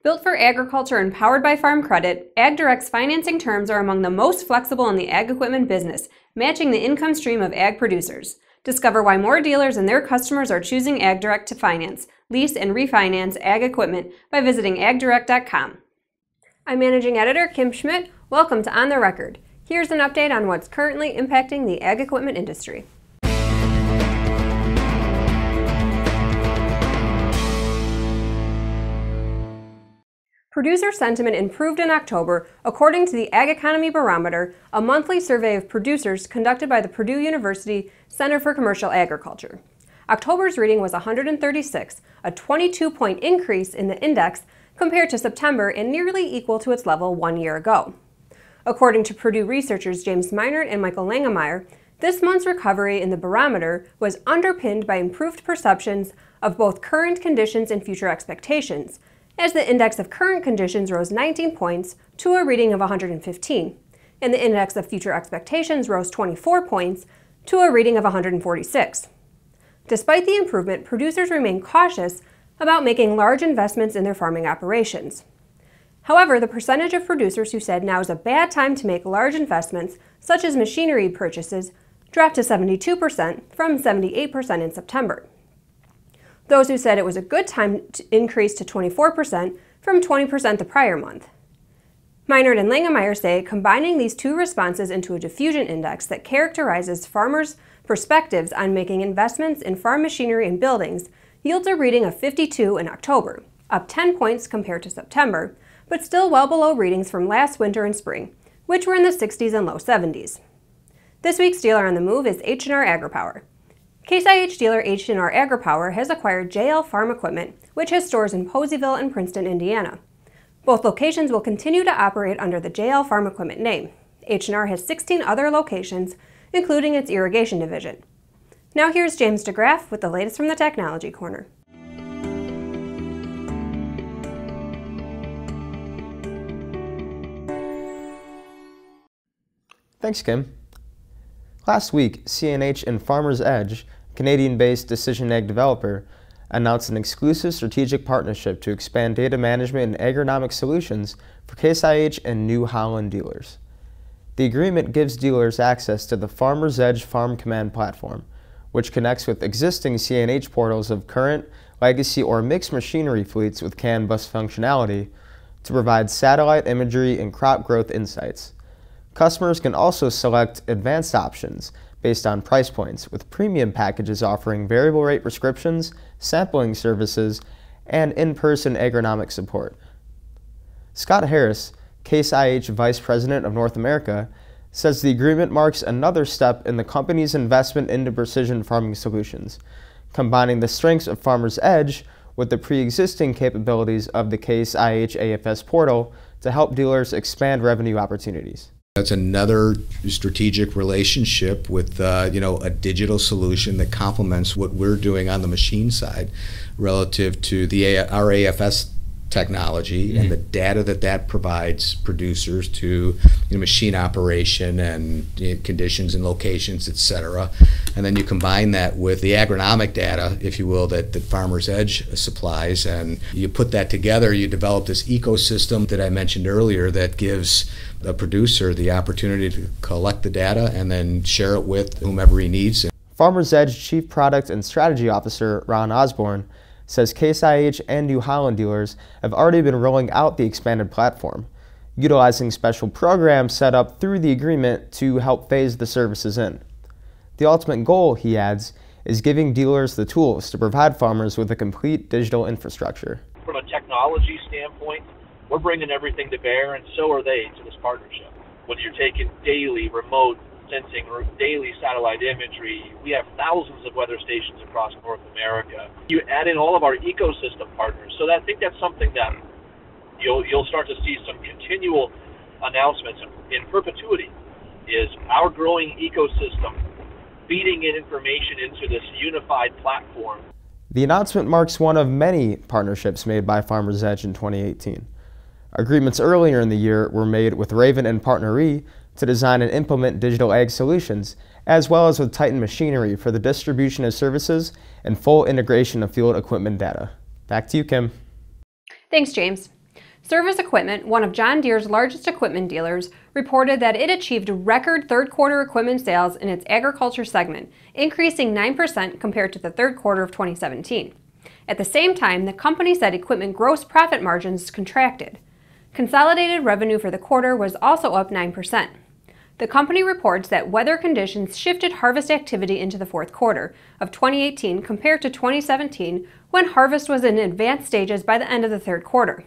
Built for agriculture and powered by Farm Credit, AgDirect's financing terms are among the most flexible in the ag equipment business, matching the income stream of ag producers. Discover why more dealers and their customers are choosing AgDirect to finance, lease, and refinance ag equipment by visiting agdirect.com. I'm Managing Editor Kim Schmidt. Welcome to On the Record. Here's an update on what's currently impacting the ag equipment industry. Producer sentiment improved in October, according to the Ag Economy Barometer, a monthly survey of producers conducted by the Purdue University Center for Commercial Agriculture. October's reading was 136, a 22-point increase in the index compared to September and nearly equal to its level 1 year ago. According to Purdue researchers James Meinert and Michael Langemeyer, this month's recovery in the barometer was underpinned by improved perceptions of both current conditions and future expectations, as the index of current conditions rose 19 points to a reading of 115, and the index of future expectations rose 24 points to a reading of 146. Despite the improvement, producers remain cautious about making large investments in their farming operations. However, the percentage of producers who said now is a bad time to make large investments, such as machinery purchases, dropped to 72% from 78% in September. Those who said it was a good time increased to 24% from 20% the prior month. Meinert and Langemeyer say combining these two responses into a diffusion index that characterizes farmers' perspectives on making investments in farm machinery and buildings yields a reading of 52 in October, up 10 points compared to September, but still well below readings from last winter and spring, which were in the 60s and low 70s. This week's dealer on the move is H&R Agri-Power. Case IH dealer H&R Agri-Power has acquired JL Farm Equipment, which has stores in Poseyville and Princeton, Indiana. Both locations will continue to operate under the JL Farm Equipment name. H&R has 16 other locations, including its irrigation division. Now here's James DeGraff with the latest from the Technology Corner. Thanks, Kim. Last week, CNH and FarmersEdge, Canadian-based decision ag developer, announced an exclusive strategic partnership to expand data management and agronomic solutions for Case IH and New Holland dealers. The agreement gives dealers access to the FarmersEdge FarmCommand platform, which connects with existing CNH portals of current, legacy, or mixed machinery fleets with CAN bus functionality to provide satellite imagery and crop growth insights. Customers can also select advanced options based on price points, with premium packages offering variable rate prescriptions, sampling services, and in-person agronomic support. Scott Harris, Case IH Vice President of North America, says the agreement marks another step in the company's investment into precision farming solutions, combining the strengths of FarmersEdge with the pre-existing capabilities of the Case IH AFS portal to help dealers expand revenue opportunities. That's another strategic relationship with a digital solution that complements what we're doing on the machine side relative to our AFS technology and the data that provides producers to machine operation and conditions and locations, etc. And then you combine that with the agronomic data, if you will, that FarmersEdge supplies, and you put that together, you develop this ecosystem that I mentioned earlier that gives a producer the opportunity to collect the data and then share it with whomever he needs. FarmersEdge Chief Product and Strategy Officer Ron Osborne says Case IH and New Holland dealers have already been rolling out the expanded platform, utilizing special programs set up through the agreement to help phase the services in. The ultimate goal, he adds, is giving dealers the tools to provide farmers with a complete digital infrastructure. From a technology standpoint, we're bringing everything to bear, and so are they to this partnership. When you're taking daily remote sensing or daily satellite imagery, we have thousands of weather stations across North America. You add in all of our ecosystem partners, so I think that's something that you'll start to see some continual announcements in perpetuity, is our growing ecosystem feeding in information into this unified platform. The announcement marks one of many partnerships made by FarmersEdge in 2018. Agreements earlier in the year were made with Raven and PartnerE to design and implement digital ag solutions, as well as with Titan Machinery for the distribution of services and full integration of field equipment data. Back to you, Kim. Thanks, James. Service Equipment, one of John Deere's largest equipment dealers, reported that it achieved record third quarter equipment sales in its agriculture segment, increasing 9% compared to the third quarter of 2017. At the same time, the company said equipment gross profit margins contracted. Consolidated revenue for the quarter was also up 9%. The company reports that weather conditions shifted harvest activity into the fourth quarter of 2018 compared to 2017, when harvest was in advanced stages by the end of the third quarter.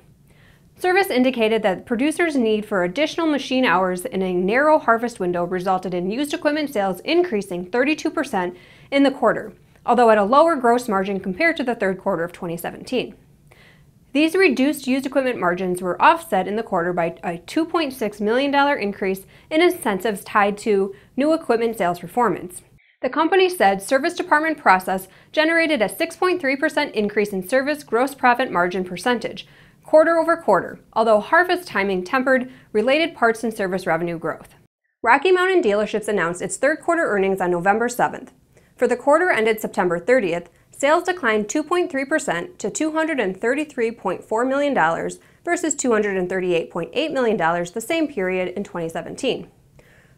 Service indicated that producers' need for additional machine hours in a narrow harvest window resulted in used equipment sales increasing 32% in the quarter, although at a lower gross margin compared to the third quarter of 2017. These reduced used equipment margins were offset in the quarter by a $2.6 million increase in incentives tied to new equipment sales performance. The company said service department process generated a 6.3% increase in service gross profit margin percentage, quarter over quarter, although harvest timing tempered related parts and service revenue growth. Rocky Mountain Dealerships announced its third quarter earnings on November 7th. For the quarter ended September 30th, sales declined 2.3% to $233.4 million versus $238.8 million the same period in 2017.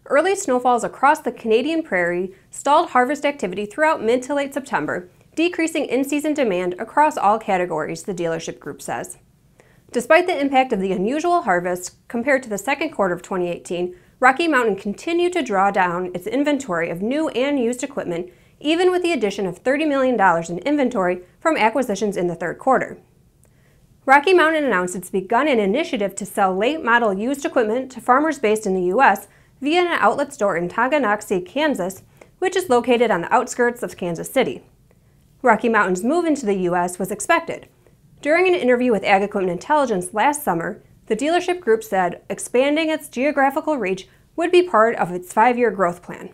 Early snowfalls across the Canadian prairie stalled harvest activity throughout mid to late September, decreasing in-season demand across all categories, the dealership group says. Despite the impact of the unusual harvest compared to the second quarter of 2018, Rocky Mountain continued to draw down its inventory of new and used equipment, even with the addition of $30 million in inventory from acquisitions in the third quarter. Rocky Mountain announced it's begun an initiative to sell late-model used equipment to farmers based in the U.S. via an outlet store in Tonganoxie, Kansas, which is located on the outskirts of Kansas City. Rocky Mountain's move into the U.S. was expected. During an interview with Ag Equipment Intelligence last summer, the dealership group said expanding its geographical reach would be part of its 5-year growth plan.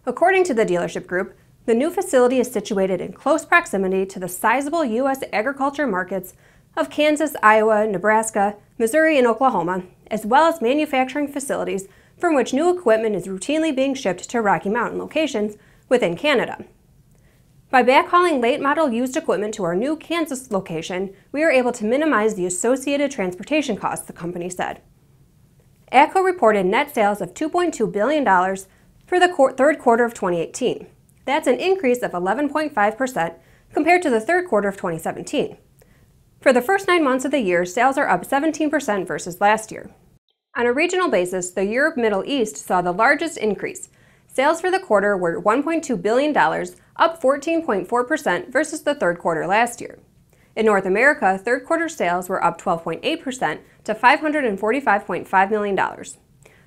According to the dealership group, the new facility is situated in close proximity to the sizable U.S. agriculture markets of Kansas, Iowa, Nebraska, Missouri, and Oklahoma, as well as manufacturing facilities from which new equipment is routinely being shipped to Rocky Mountain locations within Canada. By backhauling late-model used equipment to our new Kansas location, we are able to minimize the associated transportation costs, the company said. AGCO reported net sales of $2.2 billion for the third quarter of 2018. That's an increase of 11.5% compared to the third quarter of 2017. For the first 9 months of the year, sales are up 17% versus last year. On a regional basis, the Europe-Middle East saw the largest increase. Sales for the quarter were $1.2 billion, up 14.4% versus the third quarter last year. In North America, third quarter sales were up 12.8% to $545.5 million.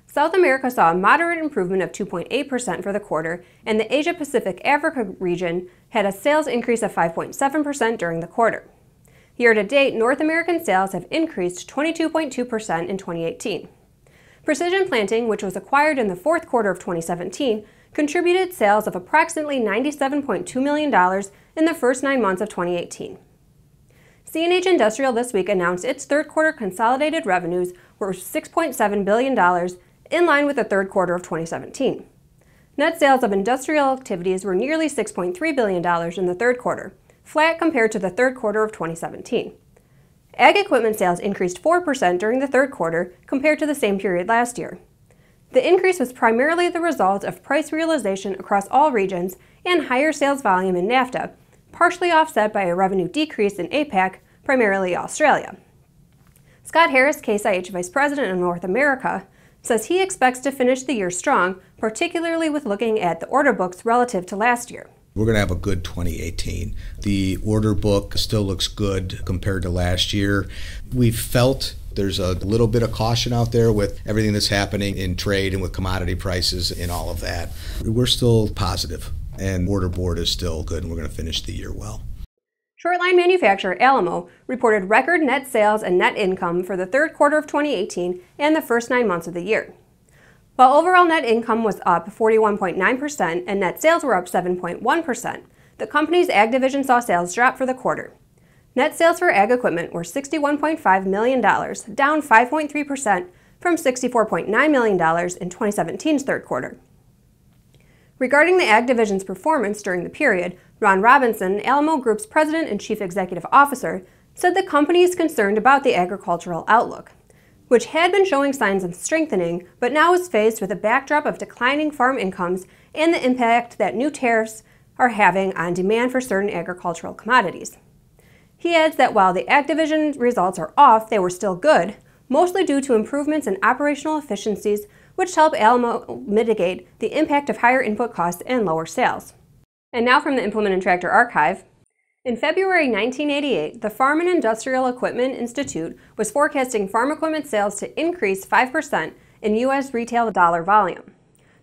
South America saw a moderate improvement of 2.8% for the quarter, and the Asia-Pacific Africa region had a sales increase of 5.7% during the quarter. Year-to-date, North American sales have increased 22.2% in 2018. Precision Planting, which was acquired in the fourth quarter of 2017, contributed sales of approximately $97.2 million in the first 9 months of 2018. CNH Industrial this week announced its third quarter consolidated revenues were $6.7 billion, in line with the third quarter of 2017. Net sales of industrial activities were nearly $6.3 billion in the third quarter, flat compared to the third quarter of 2017. Ag equipment sales increased 4% during the third quarter compared to the same period last year. The increase was primarily the result of price realization across all regions and higher sales volume in NAFTA, partially offset by a revenue decrease in APAC, primarily Australia. Scott Harris, Case IH Vice President of North America, says he expects to finish the year strong, particularly with looking at the order books relative to last year. We're going to have a good 2018. The order book still looks good compared to last year. We've felt there's a little bit of caution out there with everything that's happening in trade and with commodity prices and all of that. We're still positive, and order board is still good, and we're going to finish the year well. Shortline manufacturer Alamo reported record net sales and net income for the third quarter of 2018 and the first 9 months of the year. While overall net income was up 41.9% and net sales were up 7.1%, the company's ag division saw sales drop for the quarter. Net sales for ag equipment were $61.5 million, down 5.3% from $64.9 million in 2017's third quarter. Regarding the ag division's performance during the period, Ron Robinson, Alamo Group's president and chief executive officer, said the company is concerned about the agricultural outlook, which had been showing signs of strengthening, but now is faced with a backdrop of declining farm incomes and the impact that new tariffs are having on demand for certain agricultural commodities. He adds that while the Ag Division results are off, they were still good, mostly due to improvements in operational efficiencies, which help Alamo mitigate the impact of higher input costs and lower sales. And now from the Implement and Tractor Archive. In February 1988, the Farm and Industrial Equipment Institute was forecasting farm equipment sales to increase 5% in U.S. retail dollar volume.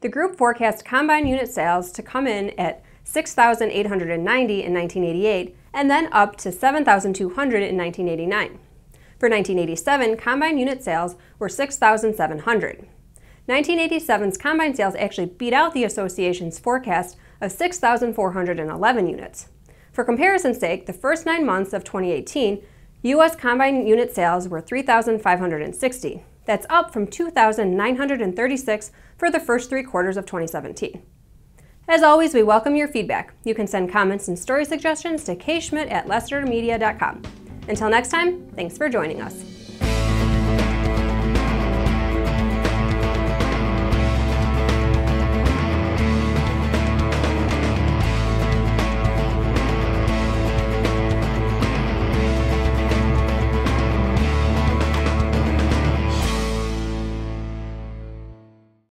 The group forecast combine unit sales to come in at 6,890 in 1988 and then up to 7,200 in 1989. For 1987, combine unit sales were 6,700. 1987's combine sales actually beat out the association's forecast of 6,411 units. For comparison's sake, the first 9 months of 2018, U.S. combine unit sales were 3,560. That's up from 2,936 for the first 3 quarters of 2017. As always, we welcome your feedback. You can send comments and story suggestions to kschmidt@lessitermedia.com. Until next time, thanks for joining us.